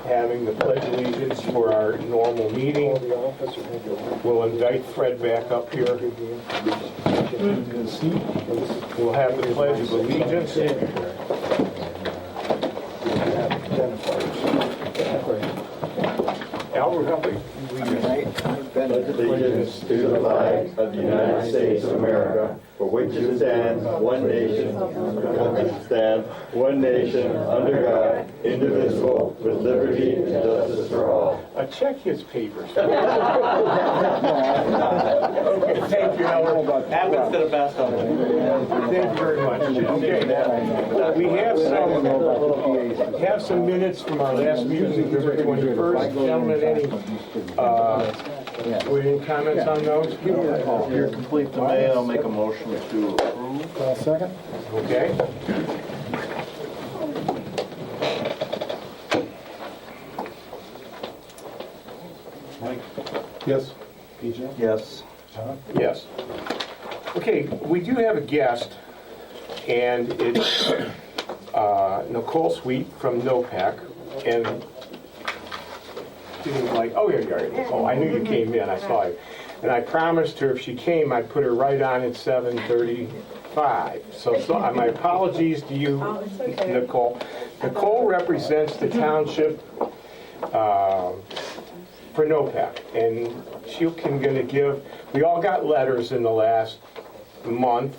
having the Pledge of Allegiance for our normal meeting. We'll invite Fred back up here to the seat. We'll have the Pledge of Allegiance. Albert, help me. Allegiance to the flag of the United States of America, for which it stands, one nation, under God, indivisible, with liberty and justice for all. Check his papers. Okay, thank you, Albert. Happens to the best of them. Thank you very much. Okay, we have some minutes from our last meeting, November 21st. Gentlemen, any comments on those? You're complete today. I'll make a motion to approve. Second? Okay. Mike? Yes. PJ? Yes. John? Yes. Okay, we do have a guest, and it's Nicole Sweet from NOPEC, and she was like, oh, yeah, yeah. Oh, I knew you came in, I saw you. And I promised her if she came, I'd put her right on at 7:35. So my apologies to you, Nicole. Nicole represents the township for NOPEC, and she can going to give, we all got letters in the last month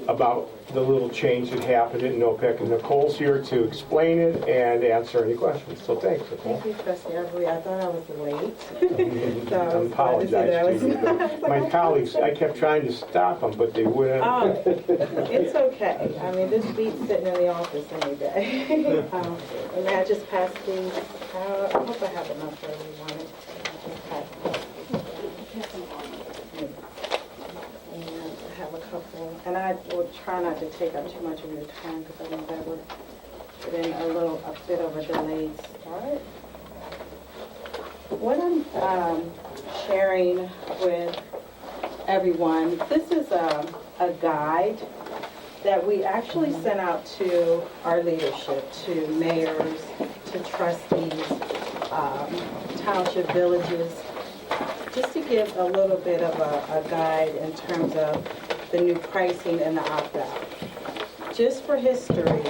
about the little change that happened at NOPEC, and Nicole's here to explain it and answer any questions. So thanks, Nicole. Thank you, Trustee Everly. I thought I was late. I apologize to you. My colleagues, I kept trying to stop them, but they wouldn't. Oh, it's okay. I mean, this beats sitting in the office any day. And I just passed these. I hope I have enough for everyone. Just pass these. And I have a couple. And I will try not to take up too much of your time because I think that would put in a bit of a delayed start. What I'm sharing with everyone, this is a guide that we actually sent out to our leadership, to mayors, to trustees, township villages, just to give a little bit of a guide in terms of the new pricing and the opt-out. Just for history,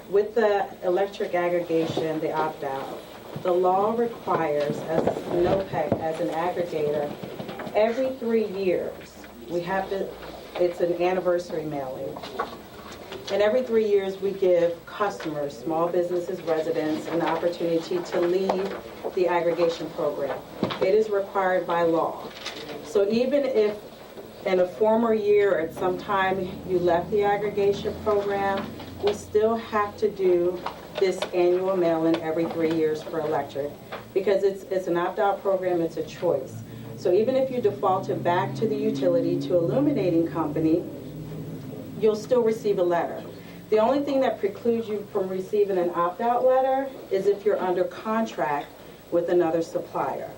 with the electric aggregation, the opt-out, the law requires, as NOPEC, as an aggregator, every 3 years, we have to, it's an anniversary mailing. And every 3 years, we give customers, small businesses, residents, an opportunity to leave the aggregation program. It is required by law. So even if in a former year, at some time, you left the aggregation program, we still have to do this annual mail-in every 3 years for electric, because it's an opt-out program, it's a choice. So even if you defaulted back to the utility, to illuminating company, you'll still receive a letter. The only thing that precludes you from receiving an opt-out letter is if you're under contract with another supplier.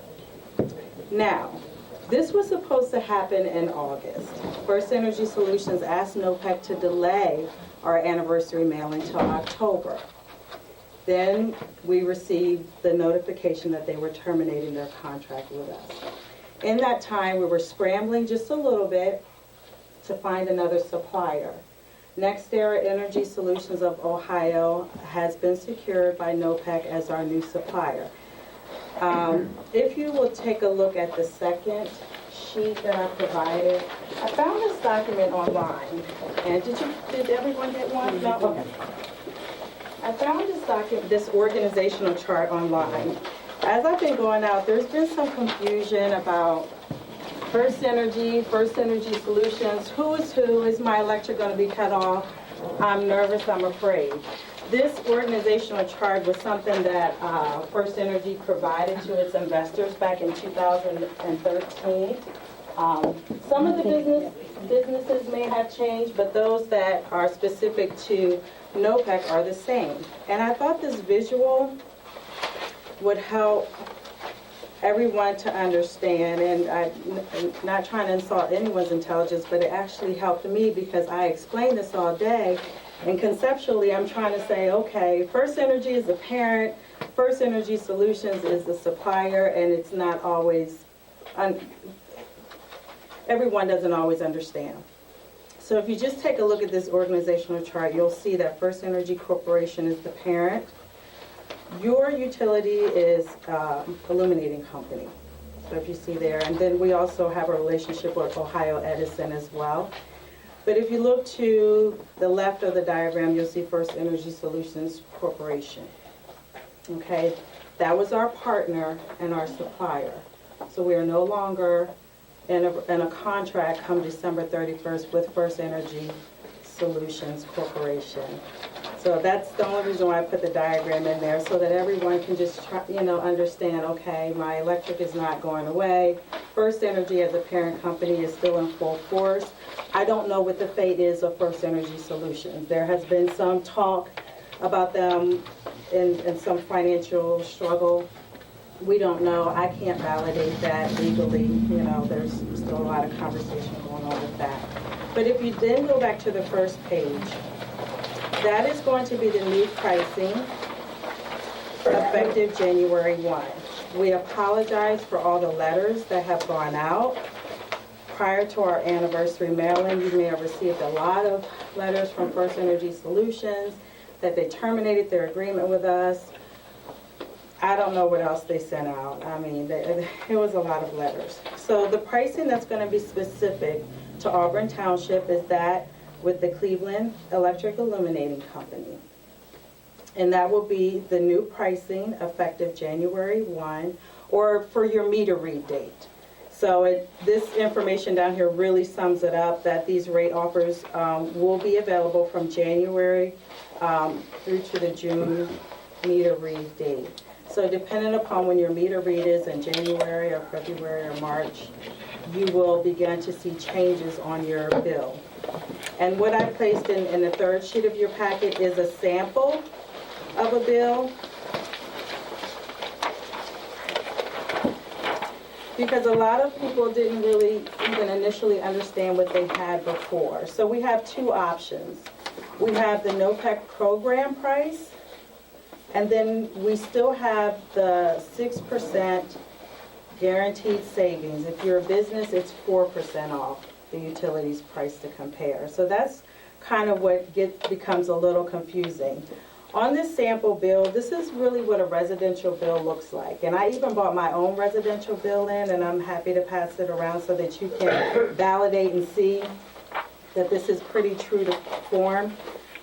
Now, this was supposed to happen in August. First Energy Solutions asked NOPEC to delay our anniversary mailing until October. Then we received the notification that they were terminating their contract with us. In that time, we were scrambling just a little bit to find another supplier. NextEra Energy Solutions of Ohio has been secured by NOPEC as our new supplier. If you will take a look at the second sheet that I provided, I found this document online. And did everyone get one? No? Okay. I found this document, this organizational chart online. As I've been going out, there's been some confusion about First Energy Solutions, who is my electric going to be cut off? I'm nervous, I'm afraid. This organizational chart was something that First Energy provided to its investors back in 2013. Some of the businesses may have changed, but those that are specific to NOPEC are the same. And I thought this visual would help everyone to understand, and I'm not trying to insult anyone's intelligence, but it actually helped me because I explained this all day, and conceptually I'm trying to say, okay, First Energy is the parent, First Energy Solutions is the supplier, and it's not always, everyone doesn't always understand. So if you just take a look at this organizational chart, you'll see that First Energy Corporation is the parent. Your utility is illuminating company. So if you see there, and then we also have a relationship with Ohio Edison as well. But if you look to the left of the diagram, you'll see First Energy Solutions Corporation. Okay, that was our partner and our supplier. So we are no longer in a contract come December 31st with First Energy Solutions Corporation. So that's the only reason why I put the diagram in there, so that everyone can just try, understand, okay, my electric is not going away. First Energy as a parent company is still in full force. I don't know what the fate is of First Energy Solutions. There has been some talk about them in some financial struggle. We don't know. I can't validate that legally. There's still a lot of conversation going on with that. But if you then go back to the first page, that is going to be the new pricing effective January 1. We apologize for all the letters that have gone out. Prior to our anniversary mailing, you may have received a lot of letters from First Energy Solutions that they terminated their agreement with us. I don't know what else they sent out. I mean, it was a lot of letters. So the pricing that's going to be specific to Auburn Township is that with the Cleveland Electric Illuminating Company. And that will be the new pricing effective January 1, or for your meter read date. So this information down here really sums it up, that these rate offers will be available from January through to the June meter read date. So depending upon when your meter read is in January or February or March, you will begin to see changes on your bill. And what I placed in the third sheet of your packet is a sample of a bill. Because a lot of people didn't really even initially understand what they had before. So we have two options. We have the NOPEC program price, and then we still have the 6% guaranteed savings. If you're a business, it's 4% off the utilities price to compare. So that's kind of what becomes a little confusing. On this sample bill, this is really what a residential bill looks like. And I even bought my own residential bill in, and I'm happy to pass it around so that you can validate and see that this is pretty true to form.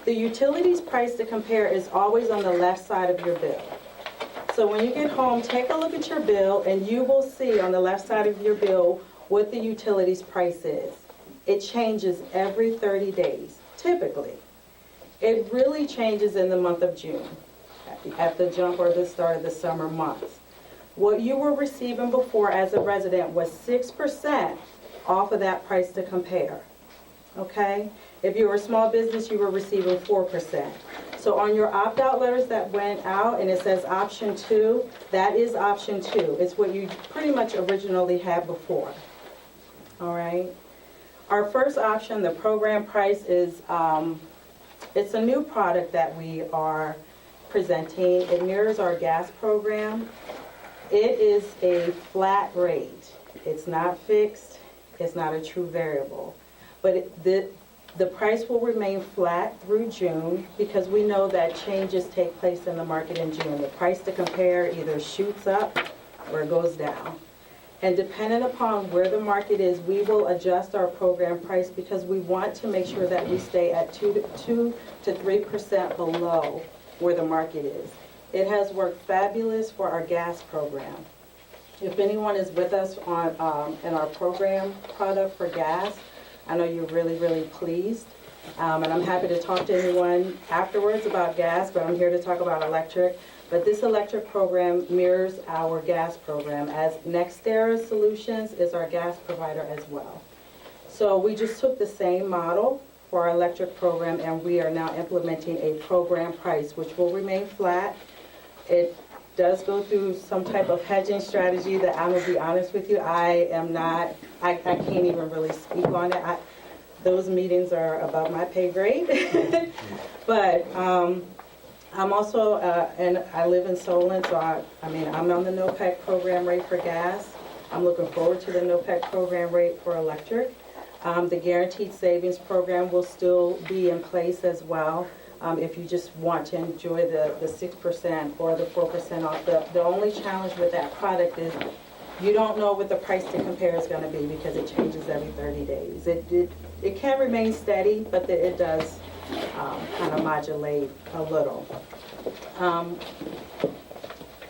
The utilities price to compare is always on the left side of your bill. So when you get home, take a look at your bill, and you will see on the left side of your bill what the utilities price is. It changes every 30 days, typically. It really changes in the month of June, at the jump or the start of the summer months. What you were receiving before as a resident was 6% off of that price to compare, okay? If you were a small business, you were receiving 4%. So on your opt-out letters that went out, and it says option 2, that is option 2. It's what you pretty much originally had before, all right? Our first option, the program price, is it's a new product that we are presenting. It mirrors our gas program. It is a flat rate. It's not fixed. It's not a true variable. But the price will remain flat through June, because we know that changes take place in the market in June. The price to compare either shoots up or it goes down. And depending upon where the market is, we will adjust our program price, because we want to make sure that we stay at 2 to 3% below where the market is. It has worked fabulous for our gas program. If anyone is with us on in our program product for gas, I know you're really, really pleased. And I'm happy to talk to anyone afterwards about gas, but I'm here to talk about electric. But this electric program mirrors our gas program, as NextEra Solutions is our gas provider as well. So we just took the same model for our electric program, and we are now implementing a program price, which will remain flat. It does go through some type of hedging strategy that I'm going to be honest with you, I can't even really speak on it. Those meetings are above my pay grade. But I'm also, and I live in Solon, so I'm on the NOPEC program rate for gas. I'm looking forward to the NOPEC program rate for electric. The guaranteed savings program will still be in place as well. If you just want to enjoy the 6% or the 4% off. The only challenge with that product is you don't know what the price to compare is going to be because it changes every 30 days. It can remain steady, but it does kind of modulate a little.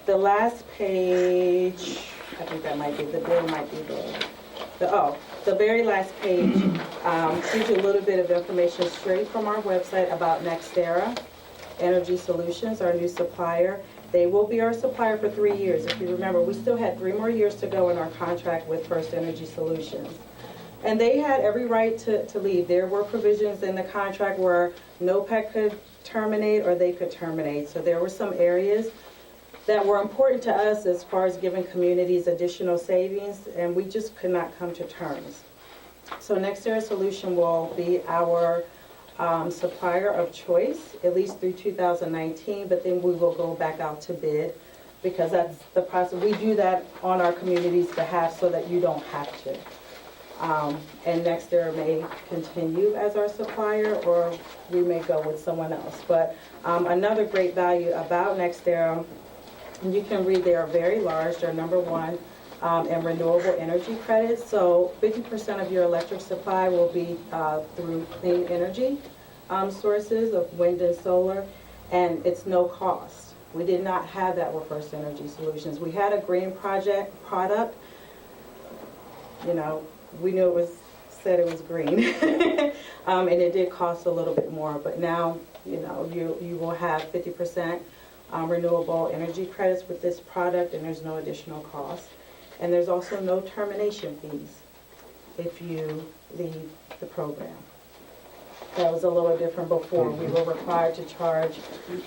The last page, I think that might be, the bill might be the very last page gives you a little bit of information straight from our website about NextEra Energy Solutions, our new supplier. They will be our supplier for 3 years. If you remember, we still had 3 more years to go in our contract with First Energy Solutions. And they had every right to leave. There were provisions in the contract where NOPEC could terminate or they could terminate. So there were some areas that were important to us as far as giving communities additional savings, and we just could not come to terms. So NextEra Solution will be our supplier of choice, at least through 2019, but then we will go back out to bid because that's the process. We do that on our community's behalf so that you don't have to. And NextEra may continue as our supplier or we may go with someone else. But another great value about NextEra, you can read they are very large. They're number 1 in renewable energy credits. So 50% of your electric supply will be through clean energy sources of wind and solar, and it's no cost. We did not have that with First Energy Solutions. We had a green product. You know, we knew said it was green, and it did cost a little bit more. But now, you know, you will have 50% renewable energy credits with this product, and there's no additional cost. And there's also no termination fees if you leave the program. That was a little different before. We were required to charge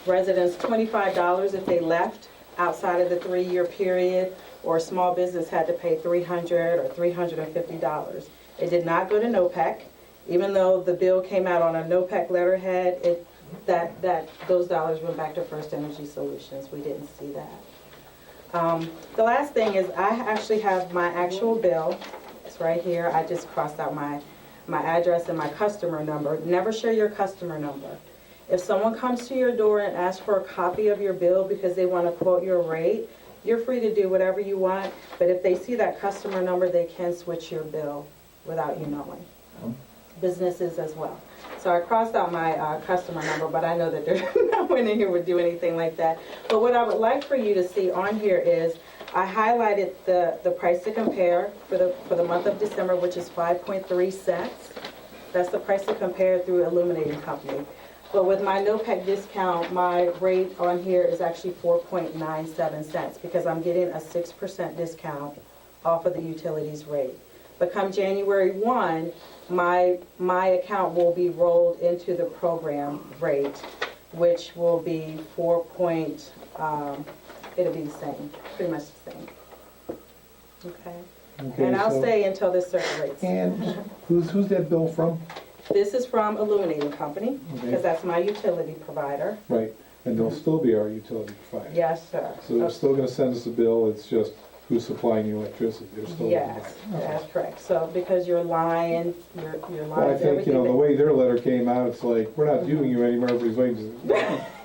residents $25 if they left outside of the 3-year period, or small business had to pay $300 or $350. It did not go to NOPEC, even though the bill came out on a NOPEC letterhead. Those dollars went back to First Energy Solutions. We didn't see that. The last thing is I actually have my actual bill. It's right here. I just crossed out my address and my customer number. Never share your customer number. If someone comes to your door and asks for a copy of your bill because they want to quote your rate, you're free to do whatever you want, but if they see that customer number, they can switch your bill without you knowing. Businesses as well. So I crossed out my customer number, but I know that there's no one in here would do anything like that. But what I would like for you to see on here is I highlighted the price to compare for the month of December, which is 5.3 cents. That's the price to compare through Illuminating Company. But with my NOPEC discount, my rate on here is actually 4.97 cents because I'm getting a 6% discount off of the utilities rate. But come January 1, my account will be rolled into the program rate, which will be it'll be the same, pretty much the same. Okay. And I'll stay until this circulates. And who's that bill from? This is from Illuminating Company, Okay. because that's my utility provider. Right, and they'll still be our utility provider. Yes, sir. So they're still gonna send us a bill, it's just who's supplying the electricity, they're still. Yes, that's correct. So because you're lying, your Well, I lines, think, you know, the everything. way their letter came out, it's like, we're not giving you any more of these wages.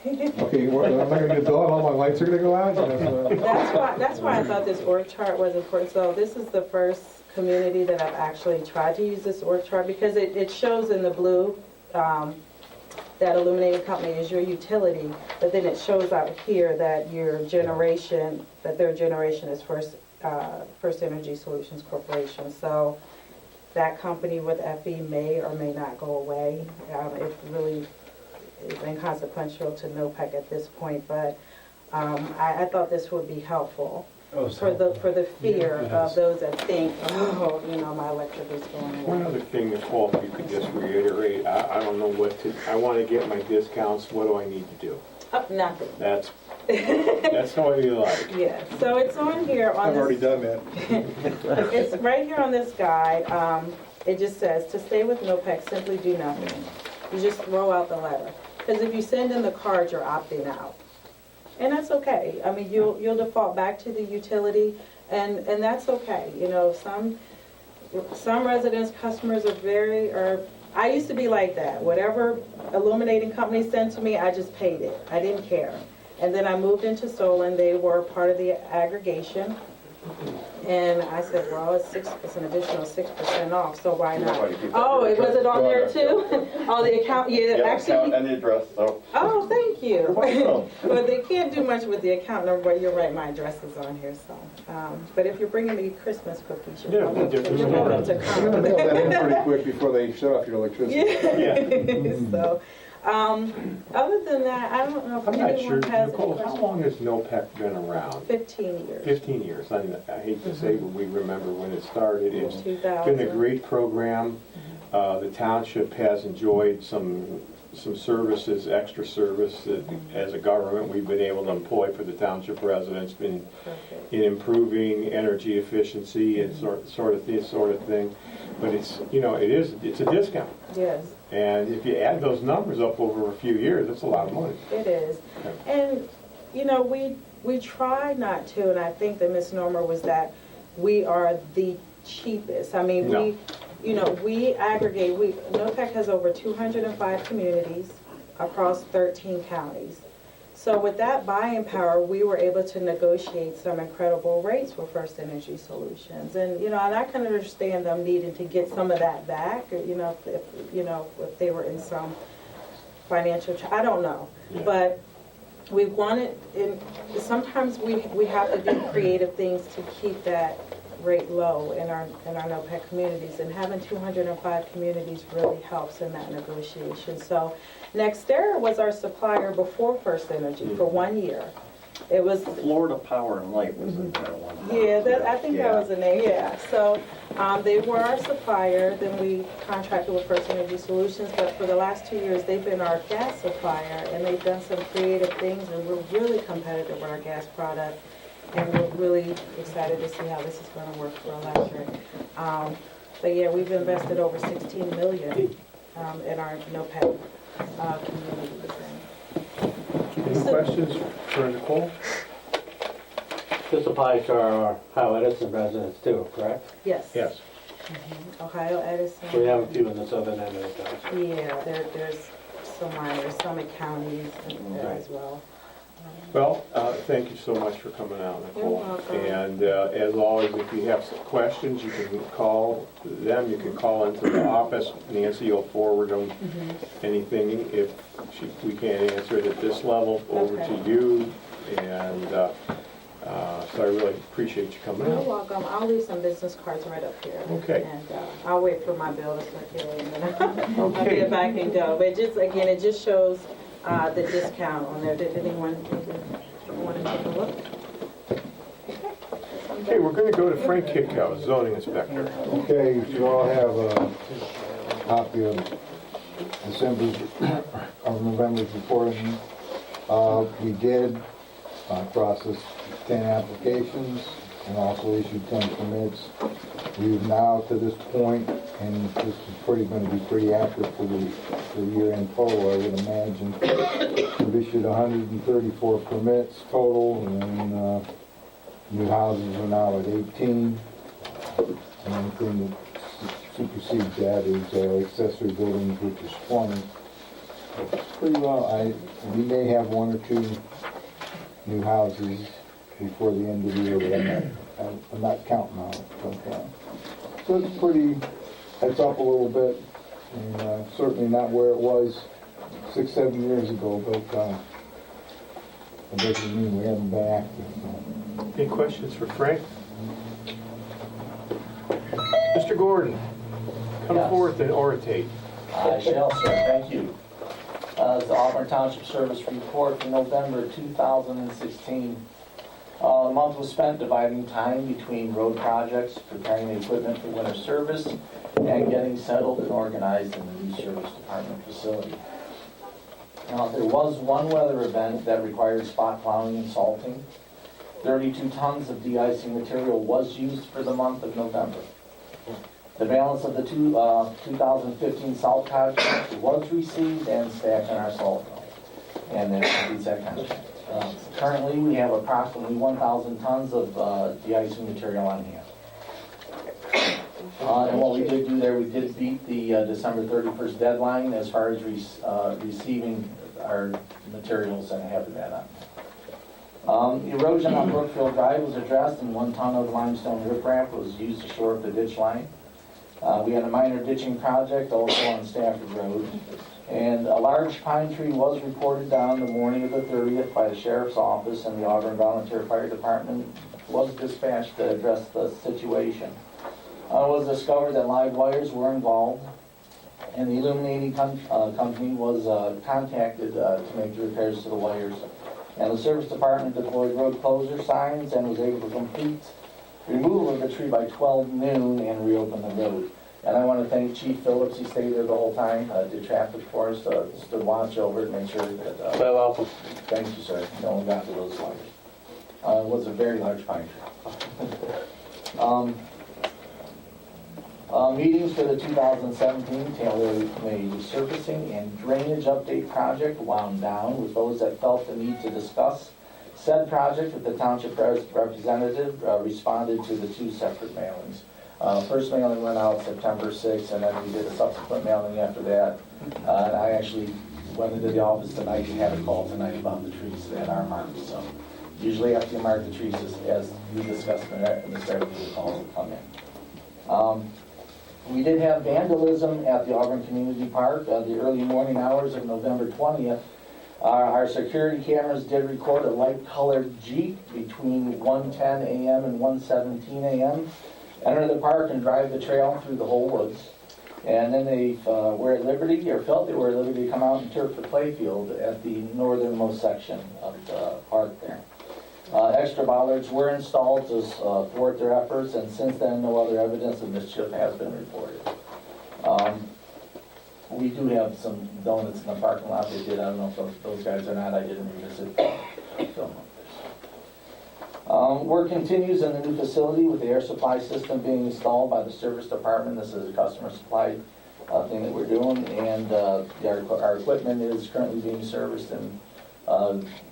Okay, well, I'm not gonna get a bill, and all my lights are gonna go out? You know, so- That's why I thought this org chart was important. So this is the first community that I've actually tried to use this org chart because it shows in the blue that Illuminating Company is your utility, but then it shows out here that their generation is First Energy Solutions Corporation. So that company with FE may or may not go away. It really is inconsequential to NOPEC at this point, but I thought this would be helpful. For the fear of those that think, oh, you know, my electric is going away. One other thing, Nicole, if you could just reiterate, I don't know I want to get my discounts, what do I need to do? Nothing. That's the way you like. Yeah, so it's on here on I've this. already done that. It's right here on this guide. It just says, to stay with NOPEC, simply do nothing. You just throw out the letter. because if you send in the card, you're opting out. And that's okay. I mean, you'll default back to the utility, and that's okay. You know, some residents, customers I used to be like that. Whatever illuminating company sent to me, I just paid it. I didn't care. And then I moved into Solon. They were part of the aggregation. And I said, well, it's an additional 6% off, so why not? Oh, was it on there too? Oh, the account, yeah, actually. Account and the address, so. Oh, thank you. welcome. But they can't do much with the account number, but you're right, my address is on here, so. But if you're bringing me Christmas cookies, you're welcome to You're gonna come. mail that in pretty quick before they shut off your electricity. Yeah. So, other than that, I don't know if I'm not sure, anyone has any Nicole, how questions. long has NOPEC been around? 15 years. 15 years. I hate to say, but we remember when it started. It's been 2000. a great program. The township has enjoyed some services, extra service that as a government we've been able to employ for the township residents in improving energy efficiency and sort of thing. But it's a discount. Yes. And if you add those numbers up over a few years, it's a lot of money. It is. And, we try not to, and I think the misnomer was that we are the cheapest. I mean, No. we aggregate, NOPEC has over 205 communities across 13 counties. So with that buying power, we were able to negotiate some incredible rates with First Energy Solutions. And, and I can understand them needing to get some of that back, if they were in some financial, I don't know. Yeah. But we wanted, sometimes we have to do creative things to keep that rate low in our NOPEC communities, and having 205 communities really helps in that negotiation. So NextEra was our supplier before First Energy for 1 year. It was Florida Power and Light was in there one time. yeah, I think that was the name, yeah. So they were our supplier, then we contracted with First Energy Solutions, but for the last 2 years, they've been our gas supplier, and they've done some creative things, and we're really competitive with our gas product, and we're really excited to see how this is going to work for electric. But yeah, we've invested over $16 million in our NOPEC communities. Any questions for Nicole? This applies to our Ohio Edison residents too, correct? Yes. Yes. Ohio Edison. So we have a few in the southern end of the town. Yeah, there's some minor, Summit counties as well. Well, thank you so much for coming out, Nicole. You're welcome. And as always, if you have some questions, you can call them. You can call into the office. Nancy will forward them. Anything if we can't answer it at this level, over Okay. to you. And so I really appreciate you coming You're out. welcome. I'll leave some business cards right up here. Okay. And I'll wait for my bill to circulate, and then I'll Okay. get back and go. But it just shows the discount on there. Did anyone want to take a look? Okay, we're going to go to Frank Kitkow, zoning inspector. Okay, you all have a copy of November's report. We did process 10 applications and also issued 10 permits. We've now, to this point, and this is going to be pretty accurate for the year-end total, I would imagine, we've issued 134 permits total, and new houses are now at 18. And anything that supersedes that is accessory buildings, which is 20. Pretty well, we may have one or two new houses before the end of the year, but I'm not counting on it. But, so it's up a little bit, and certainly not where it was 6-7 years ago, but it doesn't mean we haven't been active. So. Any questions for Frank? Mr. Gordon, come Yes. forth and oratate. I shall, sir. Thank you. The Auburn Township Service Report for November 2016. The month was spent dividing time between road projects, preparing the equipment for winter service, and getting settled and organized in the new service department facility. There was one weather event that required spot plowing and salting. 32 tons of de-icing material was used for the month of November. The balance of the 2015 salt contract was received and stacked in our salt mill. and that completes that contract. Currently, we have approximately 1,000 tons of de-icing material on hand. And what we did do there, we did beat the December 31st deadline as far as receiving our materials and having that on. Erosion on Brookfield Drive was addressed, and 1 ton of limestone riprap was used to shore up the ditch line. We had a minor ditching project also on Stafford Road. And a large pine tree was reported down the morning of the 30th by the Sheriff's Office, and the Auburn Volunteer Fire Department was dispatched to address the situation. It was discovered that live wires were involved, and the illuminating company was contacted to make the repairs to the wires. And the Service Department deployed road closure signs and was able to complete removal of the tree by 12 noon and reopen the road. And I want to thank Chief Phillips. He stayed there the whole time, did traffic for us, stood watch over it, make sure that... Well, welcome. Thank you, sir. No one got to those wires. It was a very large pine tree. Meetings for the 2017 Taylor May resurfacing and drainage update project wound down with those that felt the need to discuss said project with the township representative responded to the 2 separate mailings. First mailing went out September 6th, and then we did a subsequent mailing after that. And I actually went into the office tonight and had a call tonight about the trees that are marked. So usually after you mark the trees, as we discussed in the start of the calls will come in. We did have vandalism at the Auburn Community Park the early morning hours of November 20th. Our security cameras did record a light-colored Jeep between 1:10 a.m. and 1:17 a.m. enter the park and drive the trail through the whole woods. And then they were at liberty, or felt they were at liberty, to come out and turf the playfield at the northernmost section of the park there. Extra bollards were installed to thwart their efforts, and since then, no other evidence of mischief has been reported. We do have some donuts in the parking lot. They did. I don't know if those guys are not. I didn't revisit them. Work continues in the new facility with the air supply system being installed by the service department. This is a customer supply thing that we're doing, and our equipment is currently being serviced and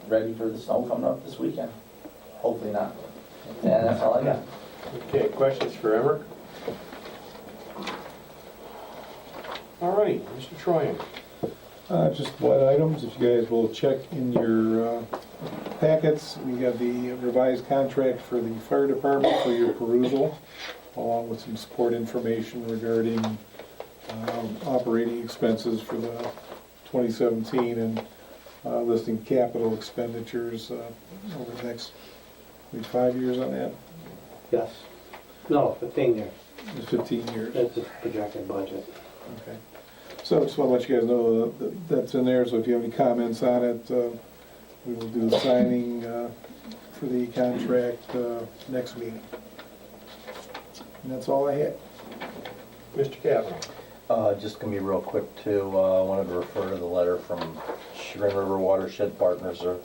ready for the snow coming up this weekend. Hopefully not. And that's all I got. Okay, questions for Emmer? All right, Mr. Troyan. Just one items, if you guys will check in your packets, we have the revised contract for the fire department for your perusal, along with some support information regarding operating expenses for the 2017 and listing capital expenditures over the next, 5 years on that? Yes. No, 15 years. It's 15 years. That's the projected budget. Okay. So I just want to let you guys know that that's in there, so if you have any comments on it, we will do the signing for the contract next meeting. And that's all I had. Mr. Kavanaugh. Just gonna be real quick too, I wanted to refer to the letter from Chagrin River Watershed Partners, or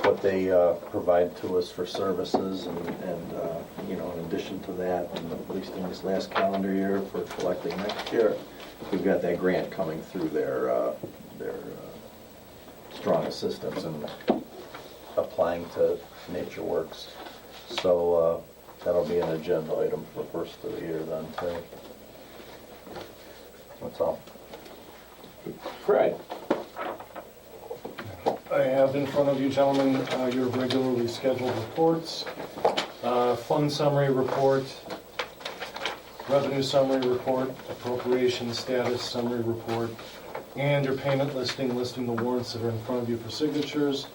what they provide to us for services, and you know, in addition to that, and at least in this last calendar year for collecting next year, we've got that grant coming through their strong assistance in applying to Nature Works. So that'll be an agenda item for the first of the year then too. That's all. Fred. I have in front of you, gentlemen, your regularly scheduled reports. Fund summary report, revenue summary report, appropriation status summary report, and your payment listing, listing the warrants that are in front of you for signatures.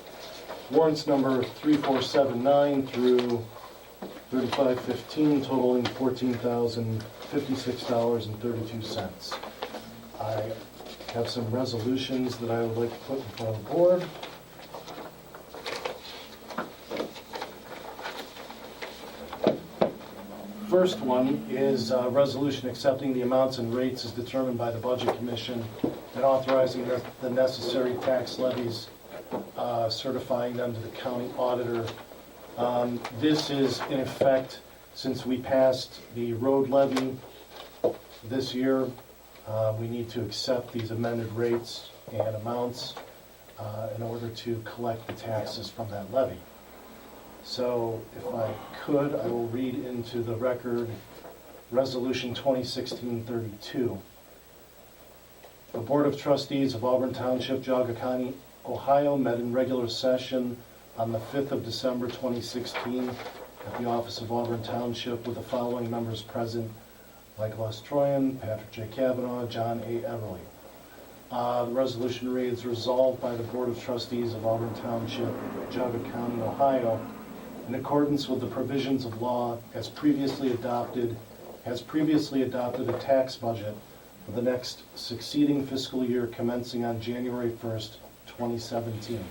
Warrants number 3479 through 3515, totaling $14,056.32. I have some resolutions that I would like to put in front of the board. First one is a resolution accepting the amounts and rates as determined by the Budget Commission and authorizing the necessary tax levies, certifying them to the county auditor. This is in effect, since we passed the road levy this year, we need to accept these amended rates and amounts. in order to collect the taxes from that levy. So if I could, I will read into the record Resolution 2016-32. The Board of Trustees of Auburn Township, Geauga County, Ohio met in regular session on the 5th of December 2016 at the office of Auburn Township with the following members present: Michael S. Troyan, Patrick J. Kavanaugh, John A. Everly. The resolution reads, resolved by the Board of Trustees of Auburn Township, Geauga County, Ohio, in accordance with the provisions of law has previously adopted a tax budget for the next succeeding fiscal year commencing on January 1st, 2017.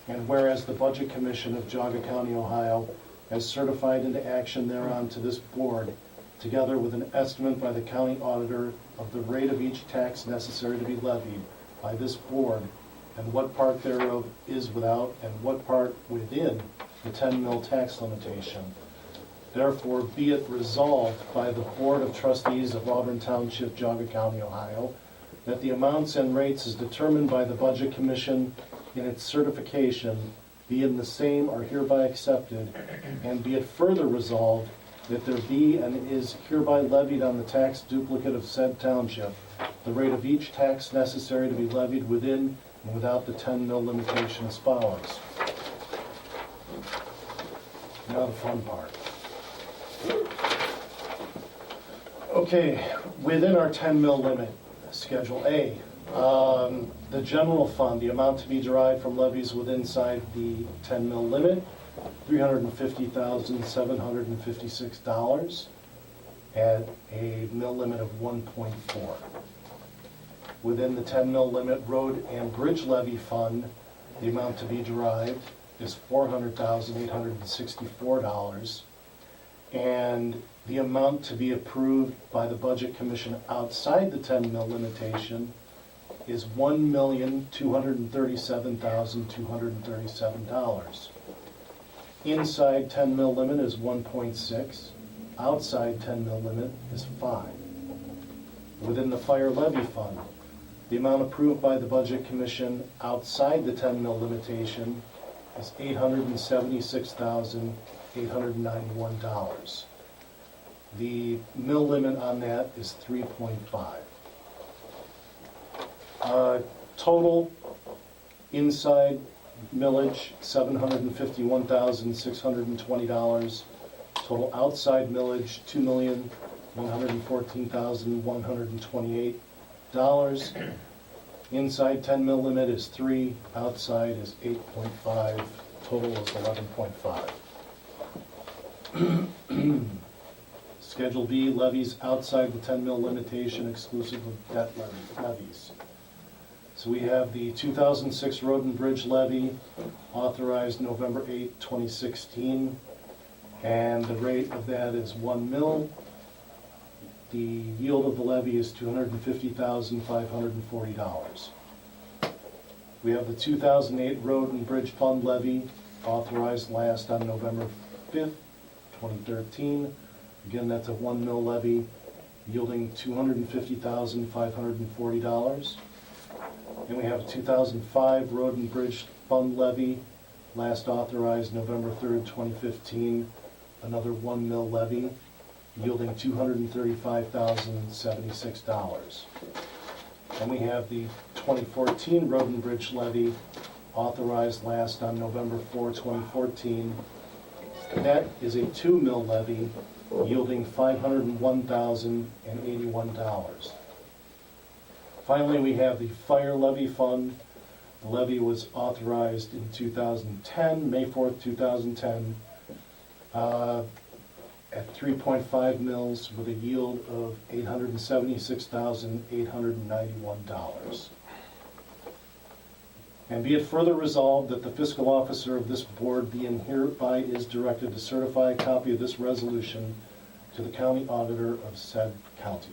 And whereas the Budget Commission of Geauga County, Ohio has certified into action thereon to this board, together with an estimate by the county auditor of the rate of each tax necessary to be levied by this board, and what part thereof is without and what part within the 10 mil tax limitation. Therefore, be it resolved by the Board of Trustees of Auburn Township, Geauga County, Ohio, that the amounts and rates as determined by the Budget Commission in its certification be in the same are hereby accepted, and be it further resolved that there be and is hereby levied on the tax duplicate of said township the rate of each tax necessary to be levied within and without the 10 mil limitation as follows. Now the fun part. Okay, within our 10 mil limit, Schedule A, the general fund, the amount to be derived from levies within inside the 10 mil limit, $350,756 at a mil limit of 1.4. Within the 10 mil limit road and bridge levy fund, the amount to be derived is $400,864, and the amount to be approved by the Budget Commission outside the 10 mil limitation is $1,237,237. Inside 10 mil limit is 1.6, outside 10 mil limit is 5. Within the fire levy fund, the amount approved by the Budget Commission outside the 10 mil limitation is $876,891. The mill limit on that is 3.5. Total inside millage, $751,620. Total outside millage, $2,114,128. Inside 10 mil limit is 3, outside is 8.5, total is 11.5. Schedule B, levies outside the 10 mil limitation exclusive of debt levies. So we have the 2006 road and bridge levy authorized November 8, 2016, and the rate of that is 1 mil. The yield of the levy is $250,540. We have the 2008 road and bridge fund levy authorized last on November 5th, 2013. Again, that's a 1 mil levy yielding $250,540. And we have a 2005 road and bridge fund levy last authorized November 3rd, 2015. Another 1 mil levy yielding $235,076. And we have the 2014 road and bridge levy authorized last on November 4, 2014. That is a 2 mil levy yielding $501,081. Finally, we have the fire levy fund. The levy was authorized in 2010, May 4th, 2010, at 3.5 mils with a yield of $876,891. And be it further resolved that the fiscal officer of this board be and hereby is directed to certify a copy of this resolution to the county auditor of said county.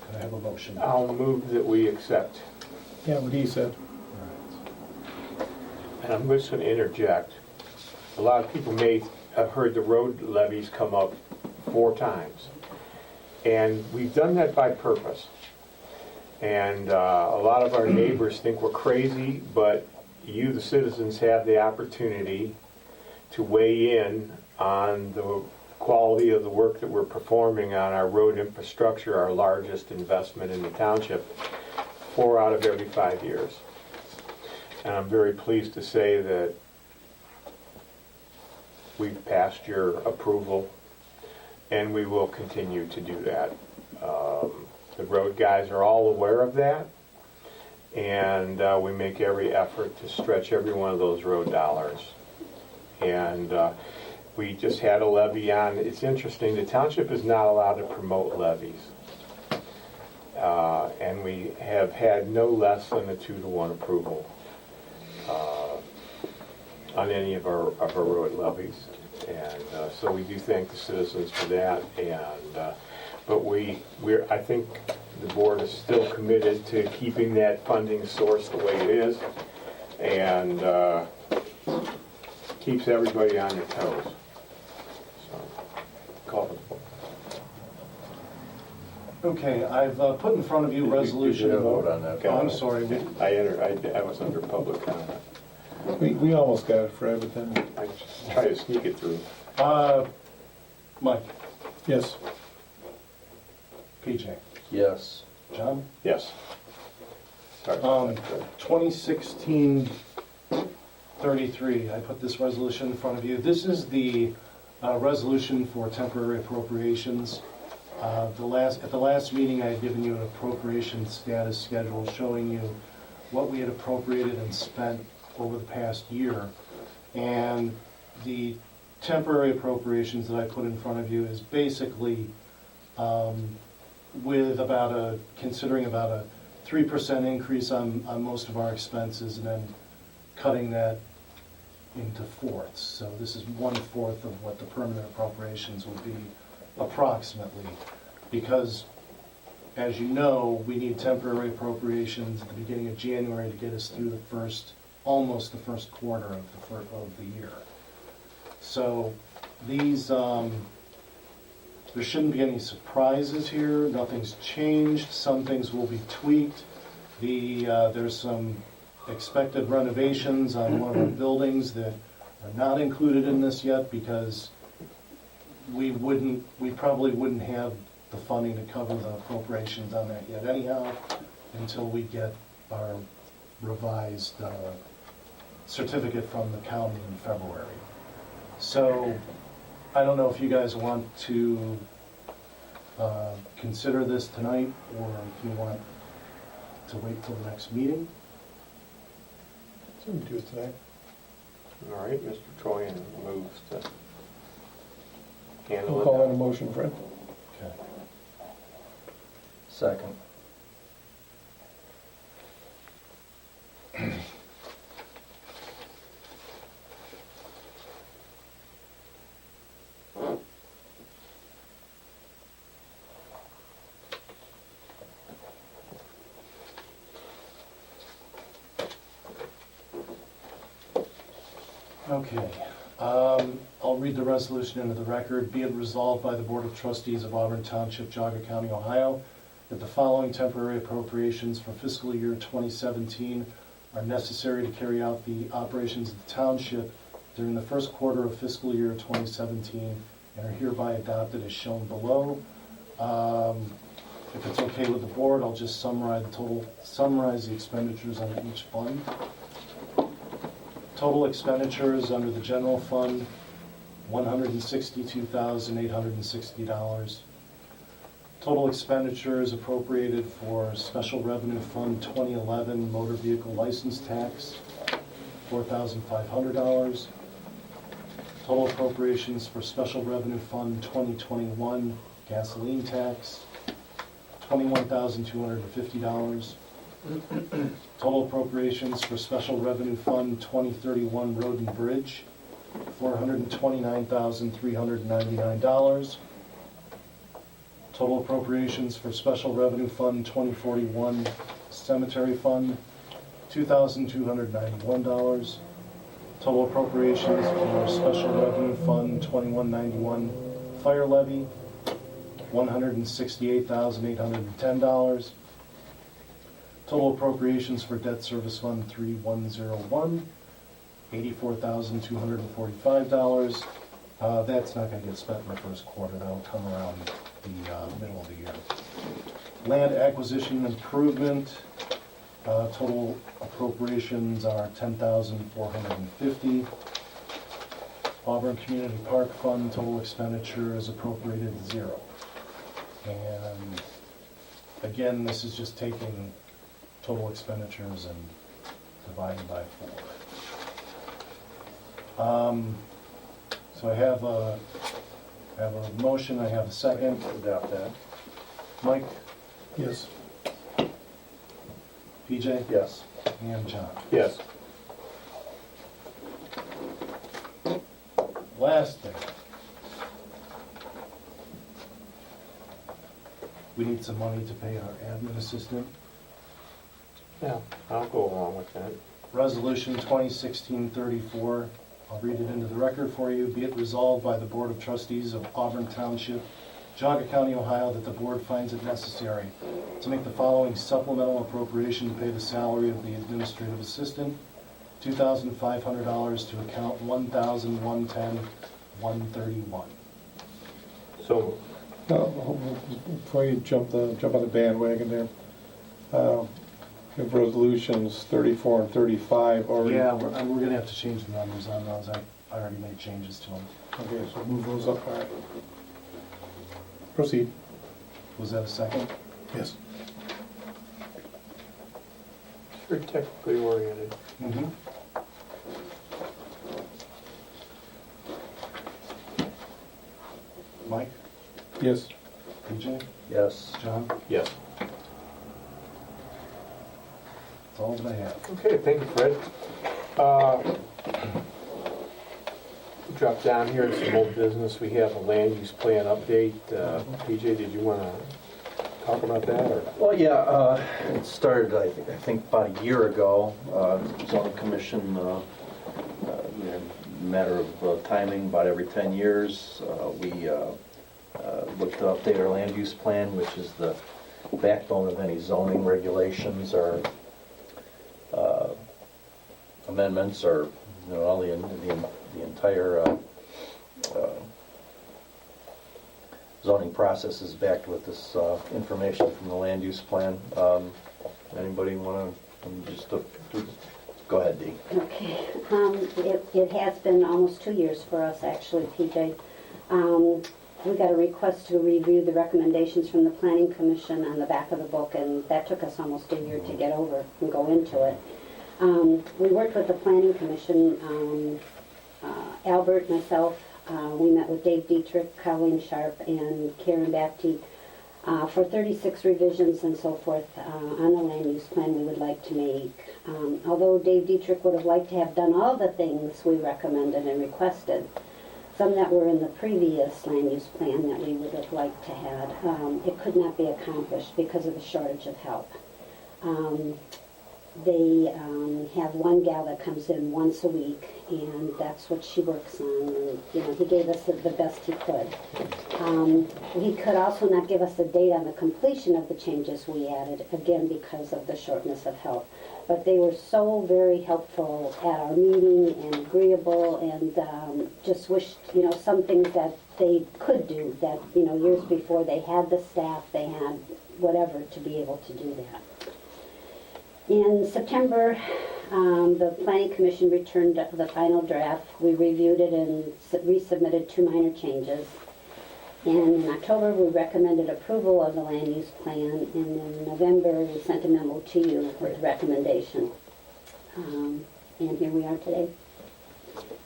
Can I have a motion? I'll move that we accept. Yeah, what he said. And I'm just going to interject. A lot of people may have heard the road levies come up 4 times. And we've done that by purpose. And a lot of our neighbors think we're crazy, but you, the citizens, have the opportunity to weigh in on the quality of the work that we're performing on our road infrastructure, our largest investment in the township, 4 out of every 5 years. And I'm very pleased to say that we've passed your approval, and we will continue to do that. The road guys are all aware of that, and we make every effort to stretch every one of those road dollars. And we just had a levy on. It's interesting, the township is not allowed to promote levies. And we have had no less than a 2-to-1 approval on any of our road levies. And so we do thank the citizens for that. And but I think the board is still committed to keeping that funding source the way it is, and keeps everybody on their toes. So, call it. Okay, I've put in front of you resolution. You did a vote on that. Oh, I'm sorry. I was under public comment. We almost got it, Fred, but then, I just try to sneak it through. Mike, yes. PJ, Yes. John? Yes. Sorry. 2016-33, I put this resolution in front of you. This is the resolution for temporary appropriations. At the last meeting, I had given you an appropriation status schedule showing you what we had appropriated and spent over the past year. And the temporary appropriations that I put in front of you is basically with considering about a 3% increase on most of our expenses, and then cutting that into fourths. So this is 1/4 of what the permanent appropriations would be approximately. Because, as you know, we need temporary appropriations at the beginning of January to get us through almost the first quarter of the year. So these, there shouldn't be any surprises here. Nothing's changed. Some things will be tweaked. There's some expected renovations on one of our buildings that are not included in this yet because we probably wouldn't have the funding to cover the appropriations on that yet anyhow until we get our revised certificate from the county in February. So I don't know if you guys want to consider this tonight, or if you want to wait till the next meeting. So we can do it tonight. All right, Mr. Troyan moves to handle We'll it. call that a now. motion, Fred. Okay. Second. Okay, I'll read the resolution into the record. Be it resolved by the Board of Trustees of Auburn Township, Geauga County, Ohio, that the following temporary appropriations for fiscal year 2017 are necessary to carry out the operations of the township during the first quarter of fiscal year 2017 and are hereby adopted as shown below. If it's okay with the board, I'll just summarize the expenditures under each fund. Total expenditures under the general fund, $162,860. Total expenditures appropriated for Special Revenue Fund 2011 motor vehicle license tax, $4,500. Total appropriations for Special Revenue Fund 2021 gasoline tax, $21,250. Total appropriations for Special Revenue Fund 2031 Road and Bridge, $429,399. Total appropriations for Special Revenue Fund 2041 Cemetery Fund, $2,291. Total appropriations for Special Revenue Fund 2191 Fire Levy, $168,810. Total appropriations for debt service fund 3101, $84,245. That's not gonna get spent in the first quarter, that'll come around the middle of the year. Land acquisition improvement, total appropriations are $10,450. Auburn Community Park Fund, total expenditure is appropriated 0. And again, this is just taking total expenditures and dividing by 4. So I have a motion, I have a second. Adopt that. Mike, Yes. PJ, Yes. and John. Yes. Last thing. We need some money to pay our admin assistant. Yeah, I'll go along with that. Resolution 2016-34, I'll read it into the record for you. Be it resolved by the Board of Trustees of Auburn Township, Geauga County, Ohio, that the board finds it necessary to make the following supplemental appropriation to pay the salary of the administrative assistant, $2,500 to account 1,110-131. So, Before you jump on the bandwagon there, you have resolutions 34 and 35 already. Yeah, we're gonna have to change the numbers on those. I already made changes to them. Okay, so move those up. All right. Proceed. Was that a second? Yes. very technically oriented. Mm-hmm. Mike, Yes. PJ, Yes. John, Yes. that's all that I have. Okay, thank you, Fred. Drop down here to some old business. We have a land use plan update. PJ, did you want to talk about that, or? Well, yeah, it started, I think about a year ago. Zoning Commission, in a matter of timing, about every 10 years, we look to update our land use plan, which is the backbone of any zoning regulations or amendments, or all the entire zoning process is backed with this information from the land use plan. Anybody want to just go ahead, Dee? Okay, it has been almost 2 years for us, actually, PJ. We got a request to review the recommendations from the Planning Commission on the back of the book, and that took us almost a year to get over and go into it. We worked with the Planning Commission, Albert, myself, we met with Dave Dietrich, Colleen Sharp, and Karen Bapty for 36 revisions and so forth on the land use plan we would like to make. Although Dave Dietrich would have liked to have done all the things we recommended and requested, some that were in the previous land use plan that we would have liked to have, it could not be accomplished because of the shortage of help. They have one gal that comes in once a week, and that's what she works on. And, he gave us the best he could. He could also not give us a date on the completion of the changes we added, again, because of the shortness of help. But they were so very helpful at our meeting and agreeable, and just wished, some things that they could do that, years before they had the staff, they had whatever to be able to do that. In September, the Planning Commission returned the final draft. We reviewed it and resubmitted 2 minor changes. And in October, we recommended approval of the land use plan, and in November, we sent a memo to you with recommendation. And here we are today.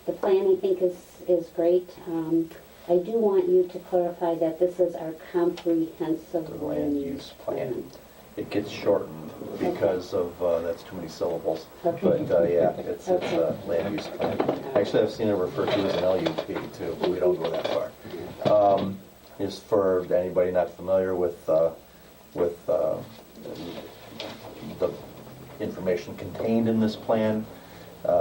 The plan, I think, is great. I do want you to clarify that this is our comprehensive land use plan. It gets shortened because of, that's too many syllables. Okay. But yeah, it's Okay. a land use plan. Actually, I've seen it referred to as an LUP too, but we don't go that far. Just for anybody not familiar with the information contained in this plan,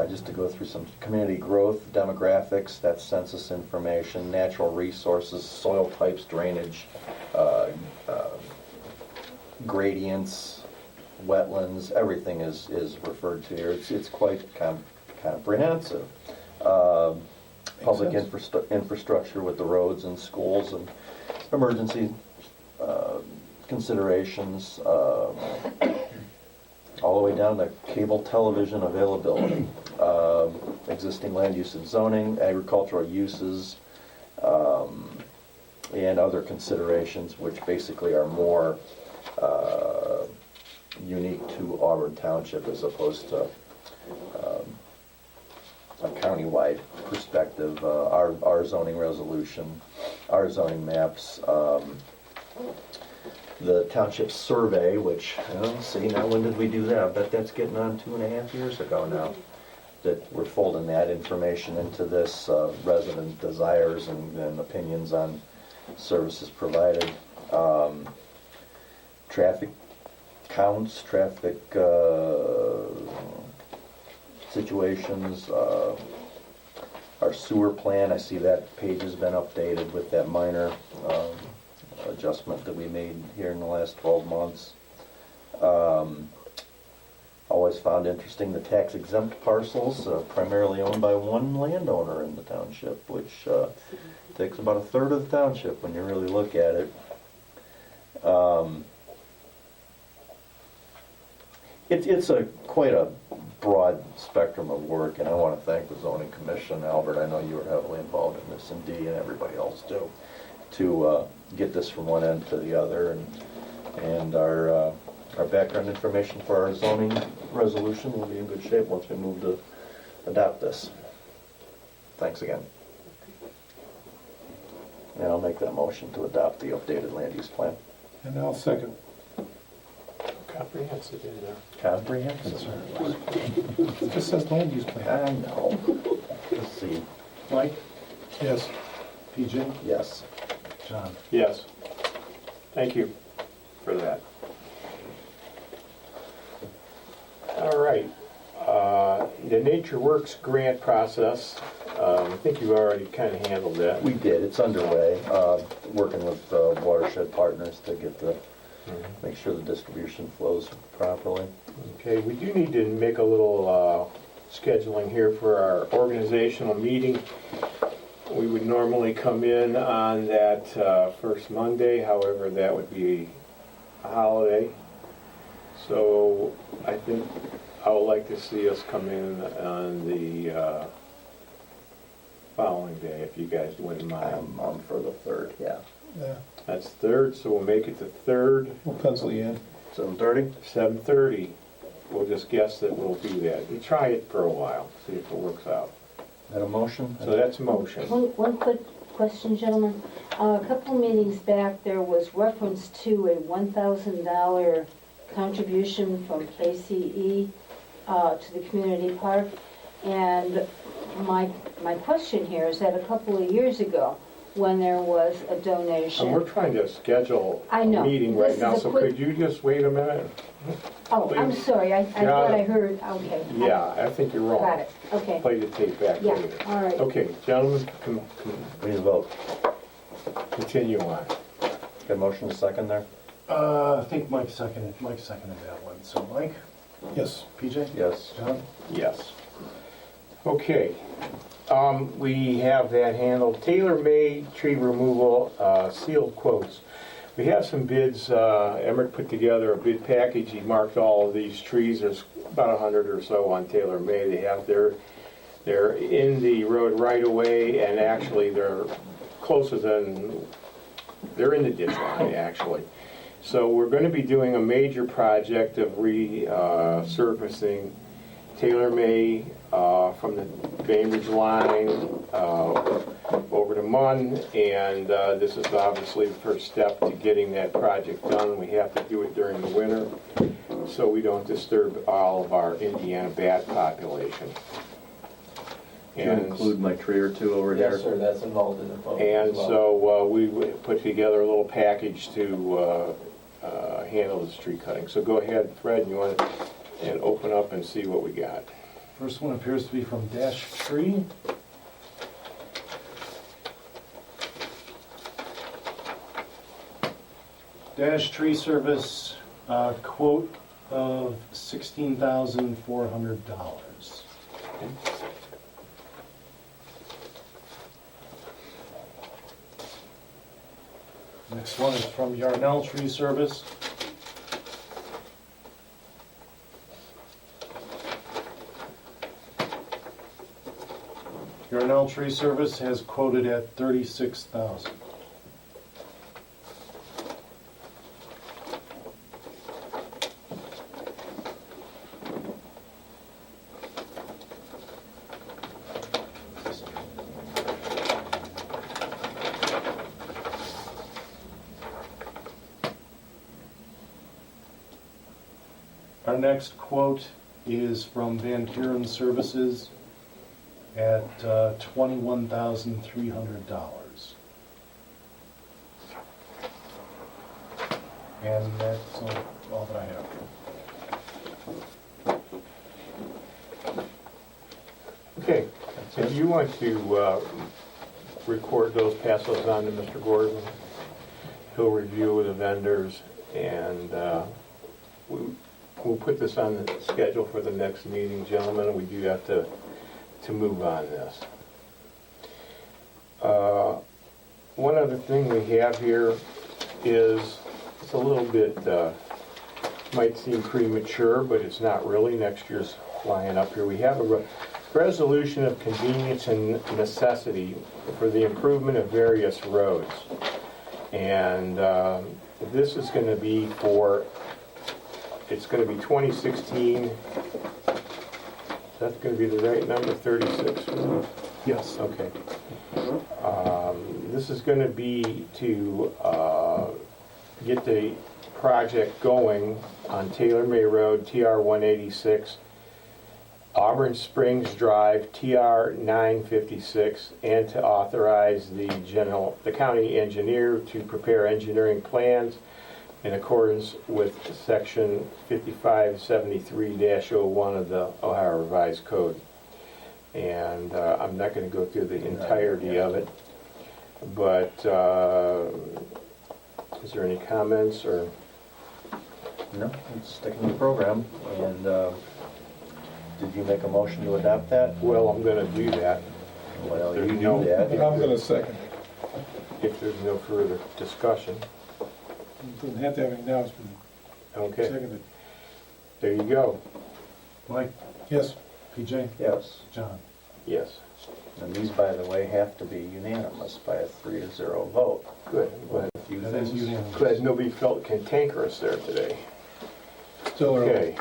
just to go through some community growth, demographics, that's census information, natural resources, soil types, drainage, gradients, wetlands, everything is referred to here. It's quite comprehensive. Public infrastructure with the roads and schools and emergency considerations, all the way down to cable television availability, existing land use and zoning, agricultural uses, and other considerations which basically are more unique to Auburn Township as opposed to a countywide perspective. Our zoning resolution, our zoning maps, the township survey, which, see, now when did we do that? I bet that's getting on 2.5 years ago now, that we're folding that information into this, resident desires and opinions on services provided. Traffic counts, traffic situations, our sewer plan, I see that page has been updated with that minor adjustment that we made here in the last 12 months. Always found interesting the tax exempt parcels, primarily owned by one landowner in the township, which takes about 1/3 of the township when you really look at it. It's quite a broad spectrum of work, and I want to thank the zoning commission. Albert, I know you were heavily involved in this, and Dee and everybody else too, to get this from one end to the other, and our background information for our zoning resolution will be in good shape once we move to adopt this. Thanks again. And I'll make that motion to adopt the updated land use plan. And I'll second. Comprehensive in there. Comprehensive. It just says land use plan. I know. Let's see. Mike, Yes. PJ, Yes. John. Yes. Thank you for that. All right. The Nature Works grant process, I think you already kind of handled that. We did. It's underway. Working with watershed partners to get make sure the distribution flows properly. Okay, we do need to make a little scheduling here for our organizational meeting. We would normally come in on that first Monday, however, that would be a holiday. So I think I would like to see us come in on the following day, if you guys wouldn't mind. I'm for the 3rd, yeah. Yeah. That's 3rd, so we'll make it the 3rd, We'll pencil you in. 7:30? 7:30. We'll just guess that we'll do that. We try it for a while, see if it works out. That a motion? So that's a motion. One quick question, gentlemen. A couple of meetings back, there was reference to a $1,000 contribution from KCE to the community park. And my question here is that a couple of years ago, when there was a donation. And we're trying to schedule I a know. meeting This right is now, a so quick- could you just wait a minute? Oh, I'm please? sorry, I thought I heard, okay. Yeah, I think you're wrong. Got it, okay. Play the tape back Yeah, later. all right. Okay, gentlemen, We need a vote. continue on. Got a motion, a second there? I think Mike seconded that one. So Mike, Yes. PJ, Yes. John. Yes. Okay. We have that handled. Tailor-made tree removal, sealed quotes. We have some bids. Emmett put together a bid package. He marked all of these trees. There's about 100 or so on tailor-made. They're in the road right away, and actually they're closer than, they're in the ditch line, actually. So we're going to be doing a major project of resurfacing Taylor-May from the Bainbridge line over to Munn, and this is obviously the first step to getting that project done. We have to do it during the winter so we don't disturb all of our Indiana bat population. Can you include my tree or two over here? Yes, sir, that's involved in the vote And as well. so we put together a little package to handle this tree cutting. So go ahead, Fred, you want to open up and see what we got. First one appears to be from Dash Tree. Dash Tree Service quote of $16,400. Next one is from Yarnell Tree Service. Yarnell Tree Service has quoted at $36,000. Our next quote is from Van Kuren Services at $21,300. And that's all that I have. Okay, if you want to record those, pass those on to Mr. Gordon. He'll review with the vendors, and we'll put this on the schedule for the next meeting, gentlemen. We do have to move on this. One other thing we have here is, it's a little bit, might seem premature, but it's not really. Next year's flying up here. We have a resolution of convenience and necessity for the improvement of various roads. And this is going to be for, it's going to be 2016. Is that going to be the right number, 36? Yes. Okay. This is going to be to get the project going on Taylor May Road, TR 186, Auburn Springs Drive, TR 956, and to authorize the county engineer to prepare engineering plans in accordance with section 5573-01 of the Ohio Revised Code. And I'm not going to go through the entirety of it, but is there any comments or? No, it's sticking to the program. And did you make a motion to adopt that? Well, I'm going to do that. Well, There's you no- do that. I'm gonna second it. If there's no further discussion. Doesn't have to have any now, it's been Okay, seconded. there you go. Mike, Yes. PJ, Yes. John. Yes, And these, by the way, have to be unanimous by a 3-0 vote. good. Glad, A few That is things. unanimous. glad nobody felt cantankerous there today. Still early. Okay.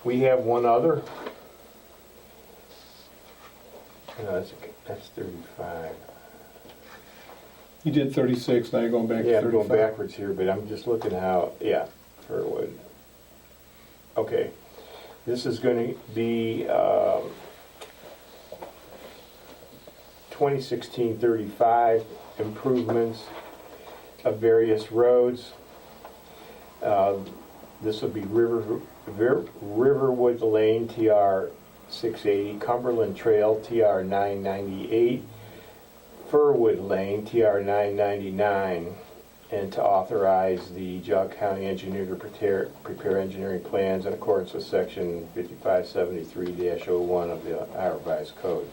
We have one other. No, that's 35. You did 36, now you're going back to Yeah, 35. I'm going backwards here, but I'm just looking how, yeah, Furwood. Okay, this is going to be 2016-35 improvements of various roads. This will be Riverwood Lane, TR 680, Cumberland Trail, TR 998, Furwood Lane, TR 999, and to authorize the Jog County engineer to prepare engineering plans in accordance with section 5573-01 of the Ohio Revised Code.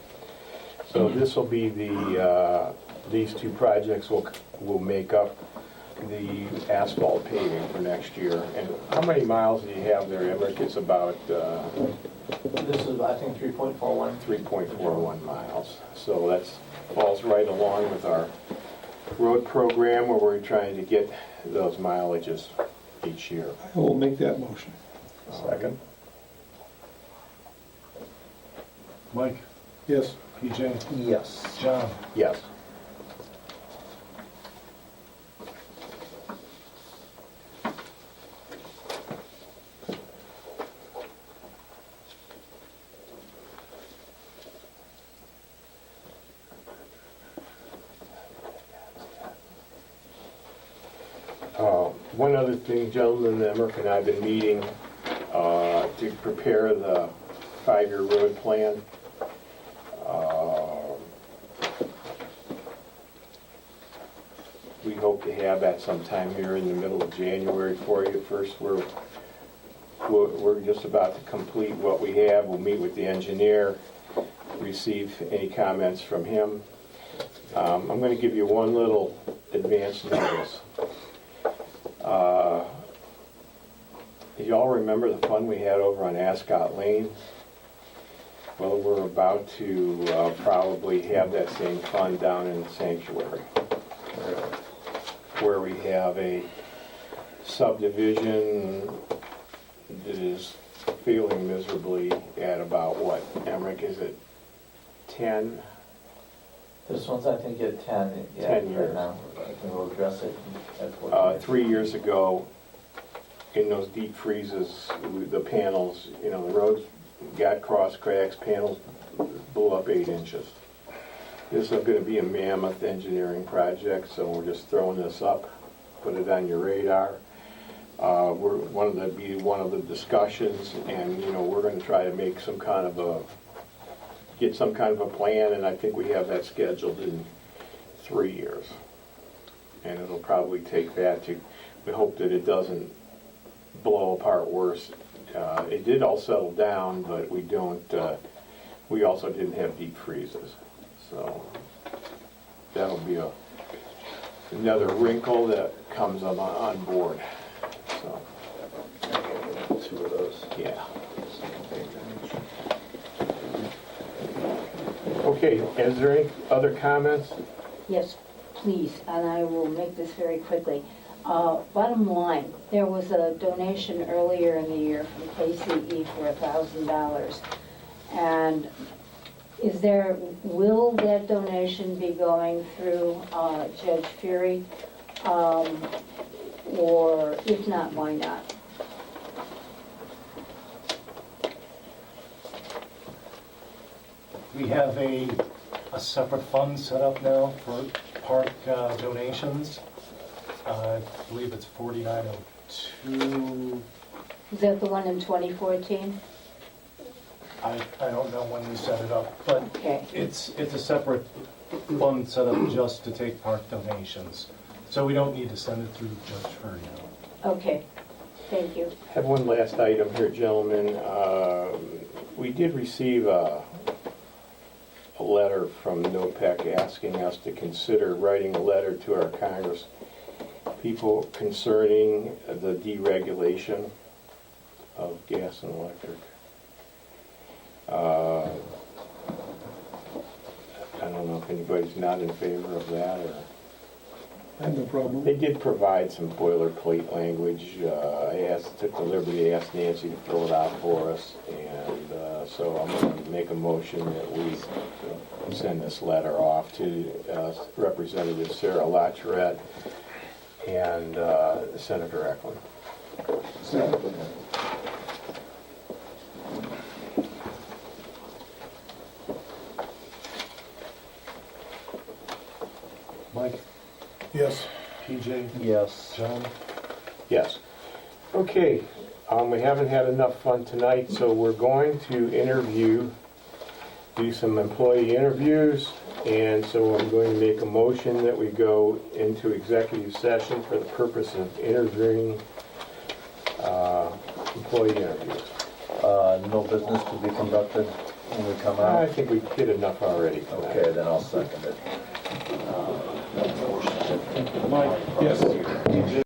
So this will be the, these two projects will make up the asphalt paving for next year. And how many miles do you have there, Emmerich? It's about This is, I think, 3.41. 3.41 miles. So that falls right along with our road program where we're trying to get those mileages each year. I will make that motion. Second. Mike, Yes. PJ, Yes. John. Yes. One other thing, gentlemen, Emmerich and I have been meeting to prepare the 5-year road plan. hope to have that sometime here in the middle of January for you. First, we're just about to complete what we have. We'll meet with the engineer, receive any comments from him. I'm going to give you one little advance notice. You all remember the fun we had over on Ascot Lane? Well, we're about to probably have that same fun down in the sanctuary, where we have a subdivision that is failing miserably at about what, Emmerich, is it 10? This one's, I think, at 10. 10 years. Right now, I think we'll address it at 3 years ago, in those deep freezes, the panels, the roads got cross cracks, panels blew up 8 inches. This is going to be a mammoth engineering project, so we're just throwing this up, put it on your radar. We're one of the discussions, and we're going to try to make get some kind of a plan, and I think we have that scheduled in 3 years. And it'll probably take that we hope that it doesn't blow apart worse. It did all settle down, but we also didn't have deep freezes. So that'll be another wrinkle that comes on board. So, 2 of those. yeah. Okay, is there any other comments? Yes, please, and I will make this very quickly. Bottom line, there was a donation earlier in the year from KCE for $1,000. And will that donation be going through Judge Fury? Or if not, why not? We have a separate fund set up now for park donations. I believe it's 4902. Is that the one in 2014? I don't know when we set it up, but Okay. it's a separate fund set up just to take park donations. So we don't need to send it through Judge Furry now. Okay, thank you. I have one last item here, gentlemen. We did receive a letter from NOPEC asking us to consider writing a letter to our Congress people concerning the deregulation of gas and electric. I don't know if anybody's not in favor of that, or... I have no problem. They did provide some boilerplate language. I took the liberty to ask Nancy to fill it out for us, and so I'm going to make a motion that we send this letter off to Representative Sarah Latourette and Senator Eklund. Mike, Yes. PJ, Yes. John? Yes. Okay, we haven't had enough fun tonight, so we're going to do some employee interviews, and so I'm going to make a motion that we go into executive session for the purpose of interviewing employee interviews. No business to be conducted when we come I out? think we did enough already tonight. Okay, then I'll second it. Mike? Yes. PJ?